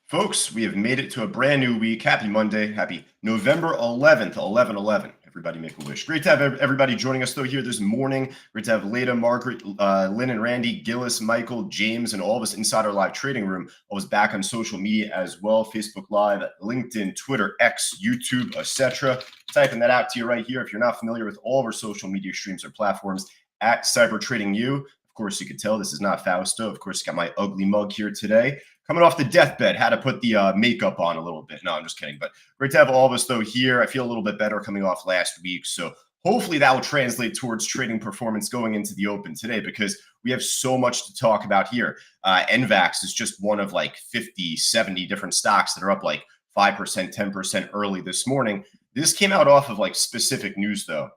Folks, we have made it to a brand new week. Happy Monday. Happy November 11th, 11/11. Everybody make a wish. Great to have everybody joining us, though, here this morning. Great to have Leda, Margaret, Lynn, and Randy, Gillis, Michael, James, and all of us inside our live trading room. Always back on social media as well. Facebook Live, LinkedIn, Twitter, X, YouTube, etc. Typing that out to you right here. If you're not familiar with all of our social media streams or platforms, at Cyber Trading You. Of course, you can tell this is not Fausto. Of course, got my ugly mug here today. Coming off the deathbed, had to put the makeup on a little bit. No, I'm just kidding. But great to have all of us, though, here. I feel a little bit better coming off last week. So hopefully that will translate towards trading performance going into the open today, because we have so much to talk about here. NVAX is just one of like 50, 70 different stocks that are up like 5%, 10% early this morning. This came out off of like specific news, though.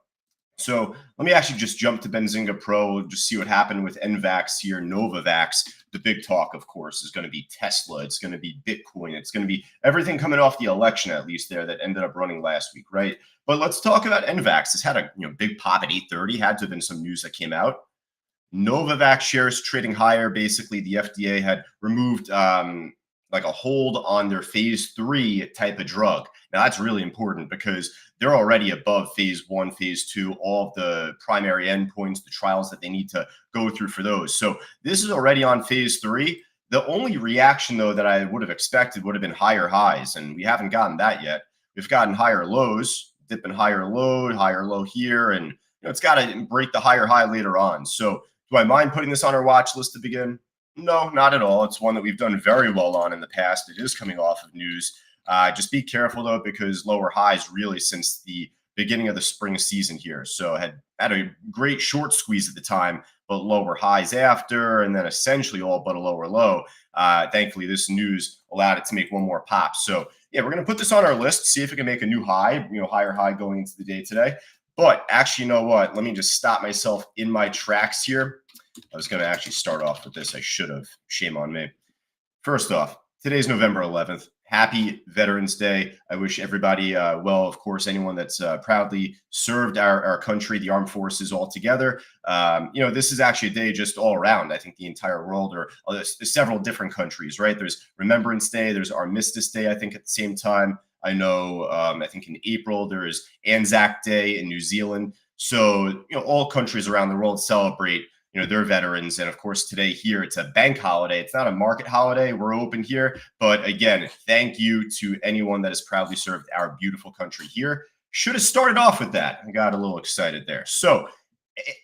So let me actually just jump to Benzinga Pro, just see what happened with NVAX here, Novavax. The big talk, of course, is going to be Tesla. It's going to be Bitcoin. It's going to be everything coming off the election, at least there, that ended up running last week, right? But let's talk about NVAX. This had a big pop at 8:30. Had to have been some news that came out. Novavax shares trading higher. Basically, the FDA had removed like a hold on their phase 3 type of drug. Now, that's really important because they're already above phase 1, phase 2, all of the primary endpoints, the trials that they need to go through for those. So this is already on phase 3. The only reaction, though, that I would have expected would have been higher highs, and we haven't gotten that yet. We've gotten higher lows, dipping higher low here, and it's got to break the higher high later on. So do I mind putting this on our watch list to begin? No, not at all. It's one that we've done very well on in the past. It is coming off of news. Just be careful, though, because lower highs really since the beginning of the spring season here. So had a great short squeeze at the time, but lower highs after, and then essentially all but a lower low. Thankfully, this news allowed it to make one more pop. So yeah, we're going to put this on our list, see if we can make a new high, higher high going into the day today. But actually, you know what? Let me just stop myself in my tracks here. I was going to actually start off with this. I should have. Shame on me. First off, today's November 11th. Happy Veterans Day. I wish everybody well, of course, anyone that's proudly served our country, the armed forces altogether. This is actually a day just all around. I think the entire world, or there's several different countries, right? There's Remembrance Day. There's Armistice Day, I think, at the same time. I know, I think in April, there is Anzac Day in New Zealand. So, all countries around the world celebrate their veterans. And of course, today here, it's a bank holiday. It's not a market holiday. We're open here. But again, thank you to anyone that has proudly served our beautiful country here. Should have started off with that. I got a little excited there. So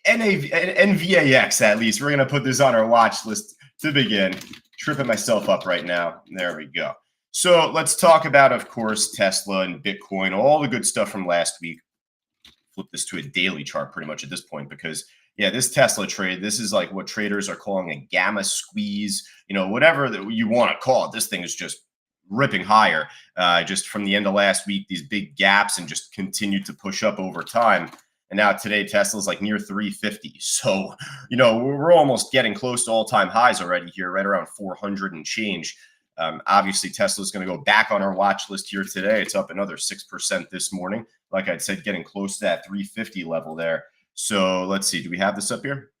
NVAX, at least, we're going to put this on our watch list to begin. Tripping myself up right now. There we go. So let's talk about, of course, Tesla and Bitcoin, all the good stuff from last week. Flip this to a daily chart pretty much at this point, because yeah, this Tesla trade, this is like what traders are calling a gamma squeeze, whatever that you want to call it. This thing is just ripping higher just from the end of last week, these big gaps, and just continued to push up over time. And now today, Tesla's like near 350. So, we're almost getting close to all-time highs already here, right around 400 and change. Obviously, Tesla's going to go back on our watch list here today. It's up another 6% this morning. Like I said, getting close to that 350 level there. So let's see. Do we have this up here?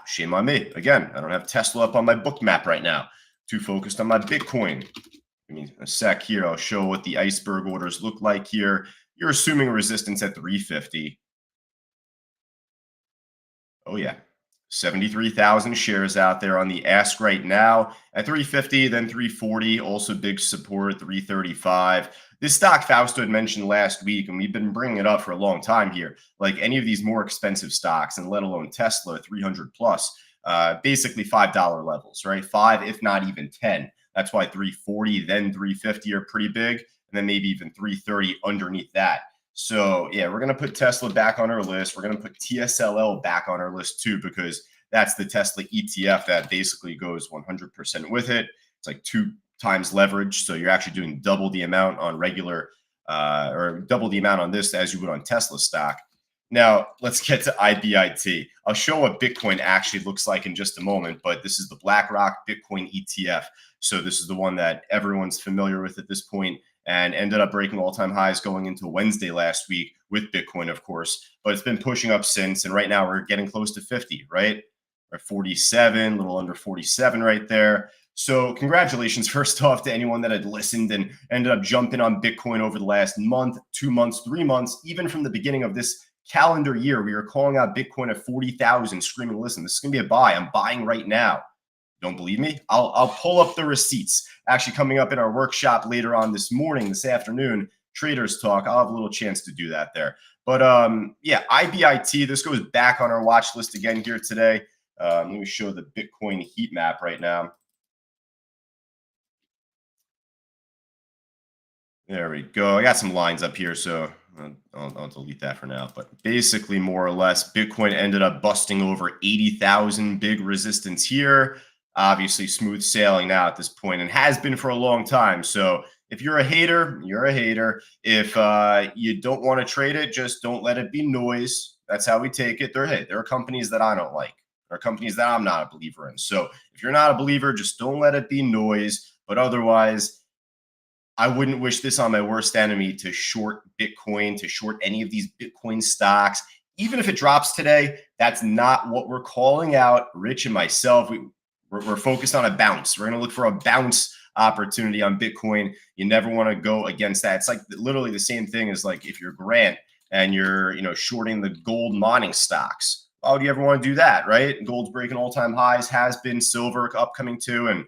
Shame on me. Again, I don't have Tesla up on my book map right now. Too focused on my Bitcoin. I mean, a sec here. I'll show what the iceberg orders look like here. You're assuming resistance at 350. Oh, yeah. 73,000 shares out there on the ask right now at 350, then 340, also big support at 335. This stock Fausto had mentioned last week, and we've been bringing it up for a long time here, like any of these more expensive stocks, and let alone Tesla, 300 plus, basically $5 levels, right? 5, if not even 10. That's why 340, then 350 are pretty big, and then maybe even 330 underneath that. So yeah, we're going to put Tesla back on our list. We're going to put TSLL back on our list too, because that's the Tesla ETF that basically goes 100% with it. It's like 2 times leverage. So you're actually doing double the amount on regular or double the amount on this as you would on Tesla stock. Now let's get to IBIT. I'll show what Bitcoin actually looks like in just a moment, but this is the BlackRock Bitcoin ETF. So this is the one that everyone's familiar with at this point, and ended up breaking all-time highs going into Wednesday last week with Bitcoin, of course. But it's been pushing up since, and right now we're getting close to 50, right? Right, 47, a little under 47 right there. So congratulations, first off, to anyone that had listened and ended up jumping on Bitcoin over the last month, 2 months, 3 months, even from the beginning of this calendar year. We were calling out Bitcoin at 40,000, screaming, listen, this is going to be a buy. I'm buying right now. Don't believe me? I'll pull up the receipts. Actually, coming up in our workshop later on this afternoon, Traders Talk, I'll have a little chance to do that there. But yeah, IBIT, this goes back on our watch list again here today. Let me show the Bitcoin heat map right now. There we go. I got some lines up here, so I'll delete that for now. But basically, more or less, Bitcoin ended up busting over 80,000, big resistance here. Obviously, smooth sailing now at this point, and has been for a long time. So if you're a hater, you're a hater. If you don't want to trade it, just don't let it be noise. That's how we take it. There are companies that I don't like. There are companies that I'm not a believer in. So if you're not a believer, just don't let it be noise. But otherwise, I wouldn't wish this on my worst enemy, to short Bitcoin, to short any of these Bitcoin stocks. Even if it drops today, that's not what we're calling out. Rich and myself, we're focused on a bounce. We're going to look for a bounce opportunity on Bitcoin. You never want to go against that. It's like literally the same thing as like if you're Grant and you're shorting the gold mining stocks. Why would you ever want to do that, right? Gold's breaking all-time highs, has been, silver upcoming too, and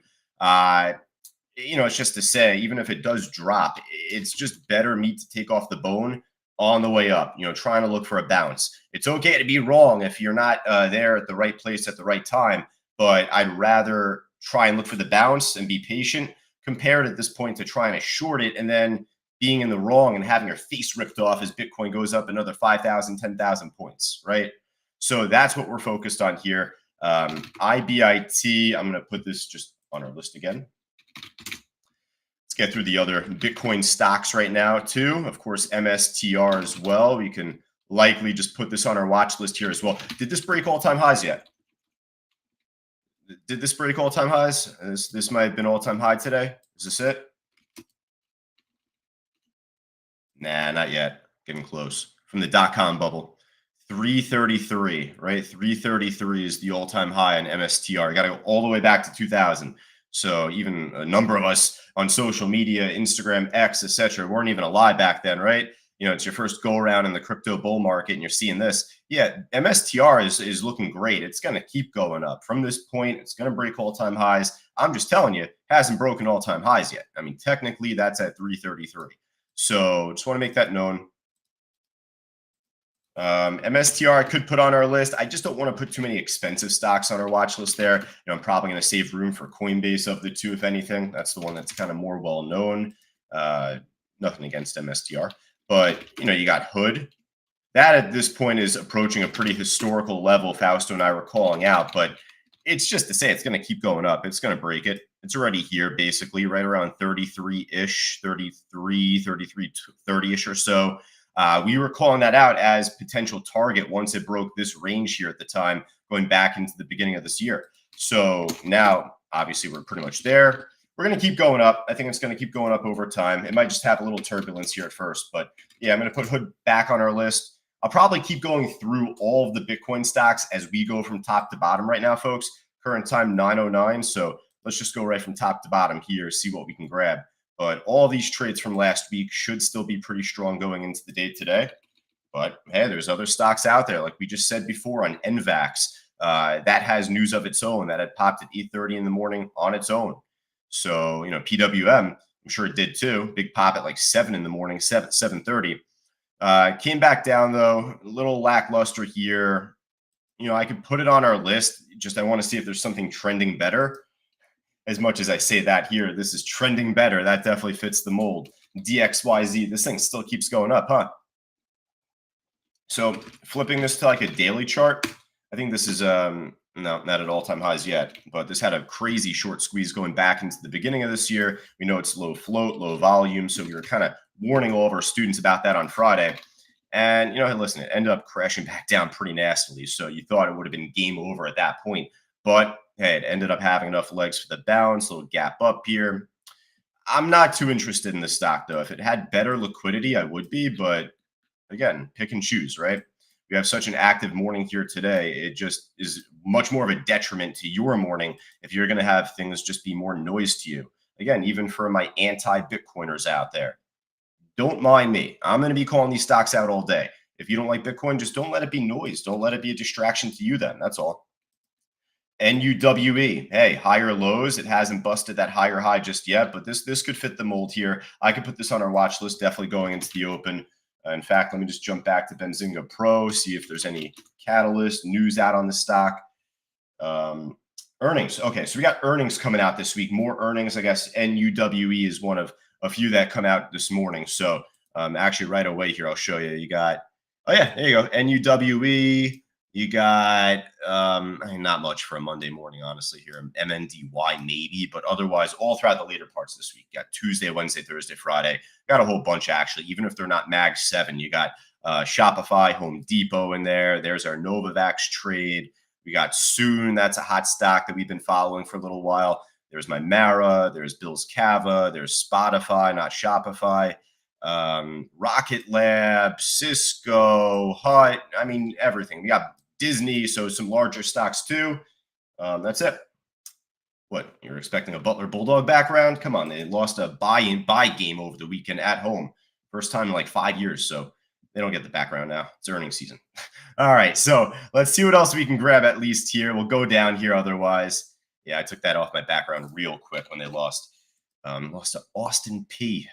it's just to say, even if it does drop, it's just better meat to take off the bone on the way up, trying to look for a bounce. It's okay to be wrong if you're not there at the right place at the right time, but I'd rather try and look for the bounce and be patient compared at this point to trying to short it and then being in the wrong and having your face ripped off as Bitcoin goes up another 5,000, 10,000 points, right? So that's what we're focused on here. IBIT, I'm going to put this just on our list again. Let's get through the other Bitcoin stocks right now too. Of course, MSTR as well. We can likely just put this on our watch list here as well. Did this break all-time highs yet? Did this break all-time highs? This might have been all-time high today. Is this it? Nah, not yet. Getting close. From the dot-com bubble. 333, right? 333 is the all-time high on MSTR. Got to go all the way back to 2000. So even a number of us on social media, Instagram, X, etc., weren't even alive back then, right? It's your first go around in the crypto bull market and you're seeing this. Yeah, MSTR is looking great. It's going to keep going up. From this point, it's going to break all-time highs. I'm just telling you, it hasn't broken all-time highs yet. I mean, technically, that's at 333. So just want to make that known. MSTR I could put on our list. I just don't want to put too many expensive stocks on our watch list there. I'm probably going to save room for Coinbase of the two, if anything. That's the one that's kind of more well known. Nothing against MSTR, but you got Hood. That at this point is approaching a pretty historical level. Fausto and I were calling out, but it's just to say it's going to keep going up. It's going to break it. It's already here, basically right around 33-ish, 33, 30-ish or so. We were calling that out as potential target once it broke this range here at the time, going back into the beginning of this year. So now, obviously, we're pretty much there. We're going to keep going up. I think it's going to keep going up over time. It might just have a little turbulence here at first. But yeah, I'm going to put Hood back on our list. I'll probably keep going through all of the Bitcoin stocks as we go from top to bottom right now, folks. Current time 9:09. So let's just go right from top to bottom here, see what we can grab. But all these trades from last week should still be pretty strong going into the day today. But hey, there's other stocks out there, like we just said before on NVAX. That has news of its own that had popped at 8:30 in the morning on its own. So, PWM, I'm sure it did too. Big pop at like 7 in the morning, 7:30. Came back down though, a little lackluster here. I could put it on our list. Just I want to see if there's something trending better. As much as I say that here, this is trending better. That definitely fits the mold. DXYZ, this thing still keeps going up, huh? So flipping this to like a daily chart, I think this is no, not at all-time highs yet, but this had a crazy short squeeze going back into the beginning of this year. We know it's low float, low volume, so we were kind of warning all of our students about that on Friday. And, listen, it ended up crashing back down pretty nastily, so you thought it would have been game over at that point. But, hey, it ended up having enough legs for the bounce, little gap up here. I'm not too interested in the stock, though. If it had better liquidity, I would be, but, again, pick and choose, right? you have such an active morning here today, it just is much more of a detriment to your morning if you're going to have things just be more noise to you. Again, even for my anti-Bitcoiners out there, don't mind me. I'm going to be calling these stocks out all day. If you don't like Bitcoin, just don't let it be noise. Don't let it be a distraction to you then. That's all. NUWE. Hey, higher lows. It hasn't busted that higher high just yet, but this could fit the mold here. I could put this on our watch list, definitely going into the open. In fact, let me just jump back to Benzinga Pro, see if there's any catalyst news out on the stock. Earnings. Okay, so we got earnings coming out this week. More earnings, I guess. NUWE is one of a few that come out this morning. So actually right away here, I'll show you. You got, oh yeah, there you go. NUWE. You got not much for a Monday morning, honestly, here. MNDY maybe, but otherwise all throughout the later parts this week. You got Tuesday, Wednesday, Thursday, Friday. Got a whole bunch actually, even if they're not Mag 7. You got Shopify, Home Depot in there. There's our Novavax trade. We got Soon. That's a hot stock that we've been following for a little while. There's my Mara. There's Bill's Cava. There's Spotify, not Shopify. Rocket Lab, Cisco, Hut. I mean, everything. We got Disney, so some larger stocks too. That's it. What, you're expecting a Butler Bulldog background? Come on, they lost a buy game over the weekend at home. First time in like 5 years, so they don't get the background now. It's earnings season. All right, so let's see what else we can grab at least here. We'll go down here otherwise. Yeah, I took that off my background real quick when they lost. Lost to Austin P.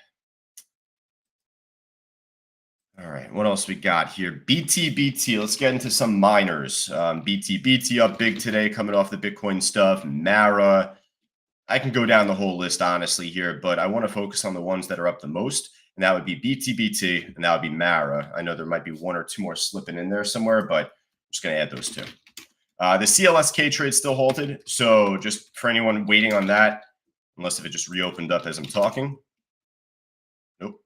All right, what else we got here? BTBT. Let's get into some miners. BTBT up big today, coming off the Bitcoin stuff. Mara. I can go down the whole list, honestly, here, but I want to focus on the ones that are up the most, and that would be BTBT, and that would be Mara. I know there might be one or two more slipping in there somewhere, but I'm just going to add those two. The CLSK trade still halted, so just for anyone waiting on that, unless if it just reopened up as I'm talking. Nope.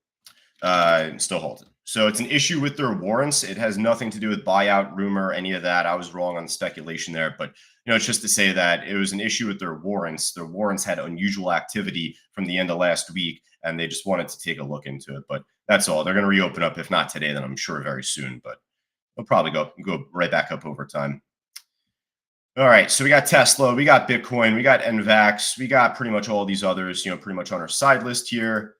Still halted. So it's an issue with their warrants. It has nothing to do with buyout rumor, any of that. I was wrong on the speculation there, but it's just to say that it was an issue with their warrants. Their warrants had unusual activity from the end of last week, and they just wanted to take a look into it. But that's all. They're going to reopen up, if not today, then I'm sure very soon. But they'll probably go right back up over time. All right, so we got Tesla, we got Bitcoin, we got NVAX, we got pretty much all these others, pretty much on our side list here.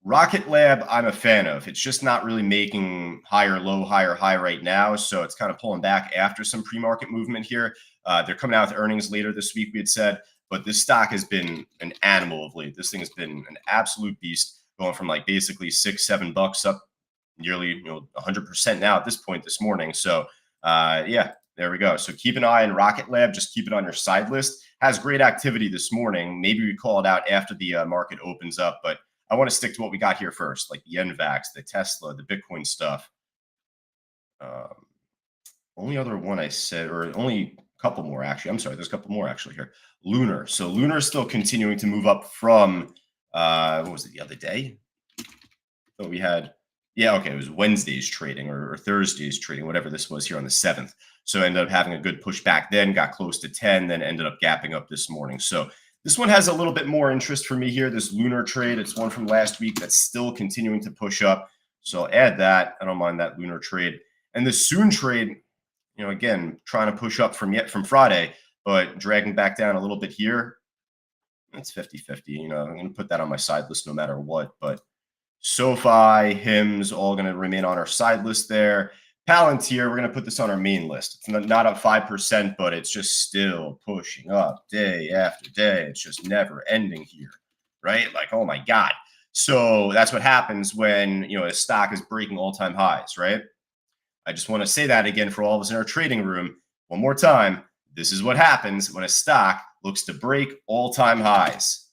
Rocket Lab, I'm a fan of. It's just not really making higher low, higher high right now. So it's kind of pulling back after some pre-market movement here. They're coming out with earnings later this week, we had said, but this stock has been an animal of late. This thing has been an absolute beast, going from like basically $6-7 up nearly 100% now at this point this morning. So yeah, there we go. So keep an eye on Rocket Lab. Just keep it on your side list. Has great activity this morning. Maybe we call it out after the market opens up, but I want to stick to what we got here first, like the NVAX, the Tesla, the Bitcoin stuff. Only other one I said, or only a couple more actually. I'm sorry, there's a couple more actually here. Lunar. So Lunar is still continuing to move up from, what was it, the other day? Oh, we had, yeah, okay, it was Wednesday's trading or Thursday's trading, whatever this was here on the 7th. So ended up having a good push back then, got close to 10, then ended up gapping up this morning. So this one has a little bit more interest for me here, this Lunar trade. It's one from last week that's still continuing to push up. So I'll add that. I don't mind that Lunar trade. And the Soon trade, again, trying to push up from Friday, but dragging back down a little bit here. It's 50-50. I'm going to put that on my side list no matter what. But SoFi, HIMS, all going to remain on our side list there. Palantir, we're going to put this on our main list. It's not up 5%, but it's just still pushing up day after day. It's just never ending here, right? Like, oh my God. So that's what happens when, a stock is breaking all-time highs, right? I just want to say that again for all of us in our trading room. One more time. This is what happens when a stock looks to break all-time highs.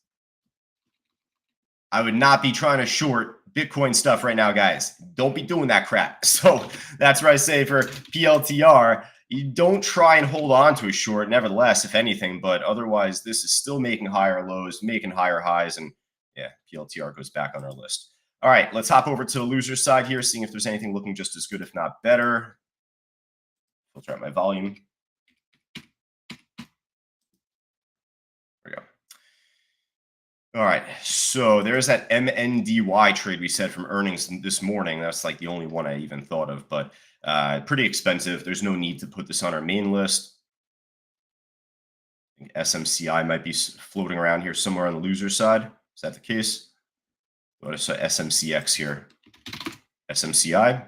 I would not be trying to short Bitcoin stuff right now, guys. Don't be doing that crap. So that's where I say for PLTR, you don't try and hold on to a short, nevertheless, if anything, but otherwise this is still making higher lows, making higher highs, and yeah, PLTR goes back on our list. All right, let's hop over to the loser side here, seeing if there's anything looking just as good, if not better. Filter out my volume. There we go. All right, so there's that MNDY trade we said from earnings this morning. That's like the only one I even thought of, but pretty expensive. There's no need to put this on our main list. I think SMCI might be floating around here somewhere on the loser side. Is that the case? Notice SMCX here. SMCI,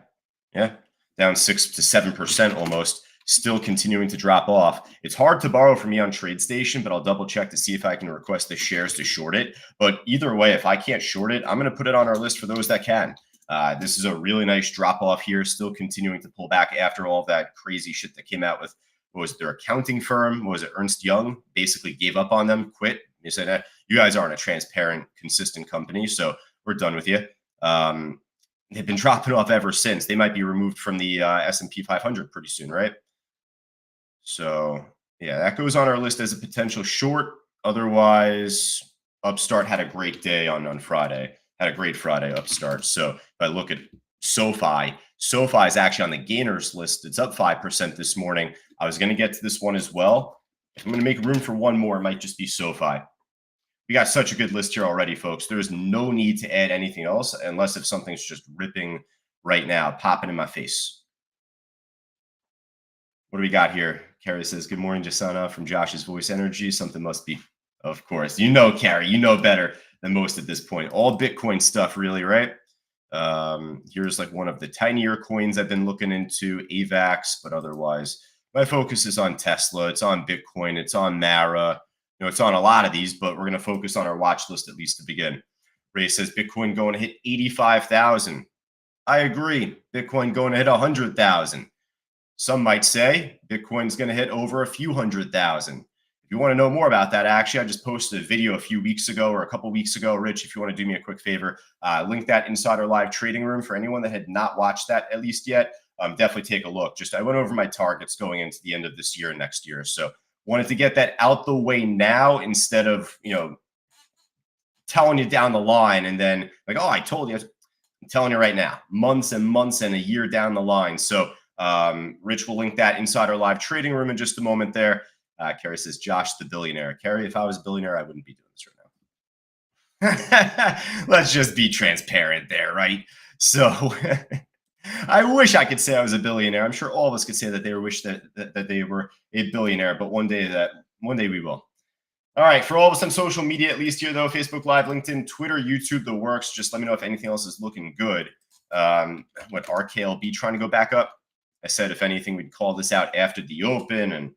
yeah, down 6 to 7% almost. Still continuing to drop off. It's hard to borrow from me on TradeStation, but I'll double check to see if I can request the shares to short it. But either way, if I can't short it, I'm going to put it on our list for those that can. This is a really nice drop off here, still continuing to pull back after all of that crazy shit that came out with, what was it, their accounting firm? What was it, Ernst Young? Basically gave up on them, quit. They said, you guys aren't a transparent, consistent company, so we're done with you. They've been dropping off ever since. They might be removed from the S&P 500 pretty soon, right? So, yeah, that goes on our list as a potential short. Otherwise, Upstart had a great day on Friday. Had a great Friday, Upstart. So if I look at SoFi is actually on the gainers list. It's up 5% this morning. I was going to get to this one as well. If I'm going to make room for one more, it might just be SoFi. We got such a good list here already, folks. There's no need to add anything else unless if something's just ripping right now, popping in my face. What do we got here? Carrie says, good morning, Jasana from Josh's Voice Energy. Something must be, of course. You know, Carrie, you know better than most at this point. All Bitcoin stuff, really, right? Here's like one of the tinier coins I've been looking into, AVAX, but otherwise, my focus is on Tesla. It's on Bitcoin. It's on Mara. You know, it's on a lot of these, but we're going to focus on our watch list at least to begin. Ray says, Bitcoin going to hit 85,000. I agree. Bitcoin going to hit 100,000. Some might say Bitcoin's going to hit over a few 100,000. If you want to know more about that, actually, I just posted a video a few weeks ago or a couple weeks ago. Rich, if you want to do me a quick favor, link that Insider Live Trading Room for anyone that had not watched that at least yet. Definitely take a look. I went over my targets going into the end of this year and next year. So wanted to get that out the way now instead of, telling you down the line and then like, oh, I told you. I'm telling you right now, months and months and a year down the line. So Rich will link that Insider Live Trading Room in just a moment there. Carrie says, Josh, the billionaire. Carrie, if I was a billionaire, I wouldn't be doing this right now. Let's just be transparent there, right? So I wish I could say I was a billionaire. I'm sure all of us could say that they wish that they were a billionaire, but one day we will. All right, for all of us on social media, at least here though, Facebook Live, LinkedIn, Twitter, YouTube, the works. Just let me know if anything else is looking good. What RKLB trying to go back up? I said if anything, we'd call this out after the open, and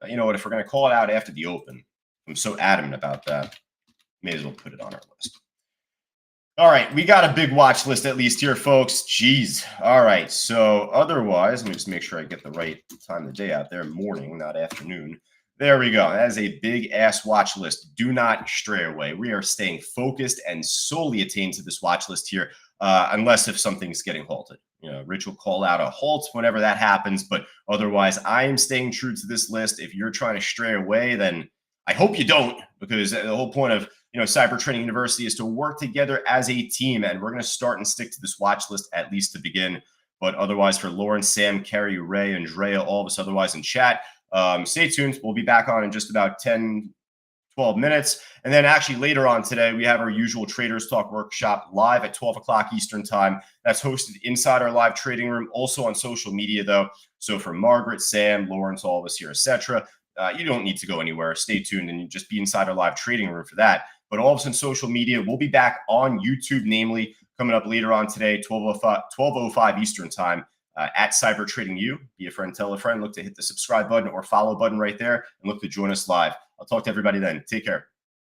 you know what? If we're going to call it out after the open, I'm so adamant about that. May as well put it on our list. All right, we got a big watch list at least here, folks. Jeez. All right, so otherwise, let me just make sure I get the right time of the day out there. Morning, not afternoon. There we go. That is a big ass watch list. Do not stray away. We are staying focused and solely attained to this watch list here, unless if something's getting halted. Rich will call out a halt whenever that happens, but otherwise, I am staying true to this list. If you're trying to stray away, then I hope you don't, because the whole point of Cyber Training University is to work together as a team, and we're going to start and stick to this watch list at least to begin. But otherwise, for Lawrence, Sam, Carrie, Ray, Andrea, all of us otherwise in chat, stay tuned. We'll be back on in just about 10, 12 minutes. And then actually later on today, we have our usual Traders Talk workshop live at 12 o'clock Eastern time. That's hosted inside our live trading room, also on social media, though. So for Margaret, Sam, Lawrence, all of us here, etc., you don't need to go anywhere. Stay tuned and just be inside our live trading room for that. But all of us on social media, we'll be back on YouTube, namely coming up later on today, 12:05 Eastern time, at Cyber Trading U. Be a friend, tell a friend. Look to hit the subscribe button or follow button right there, and look to join us live. I'll talk to everybody then. Take care.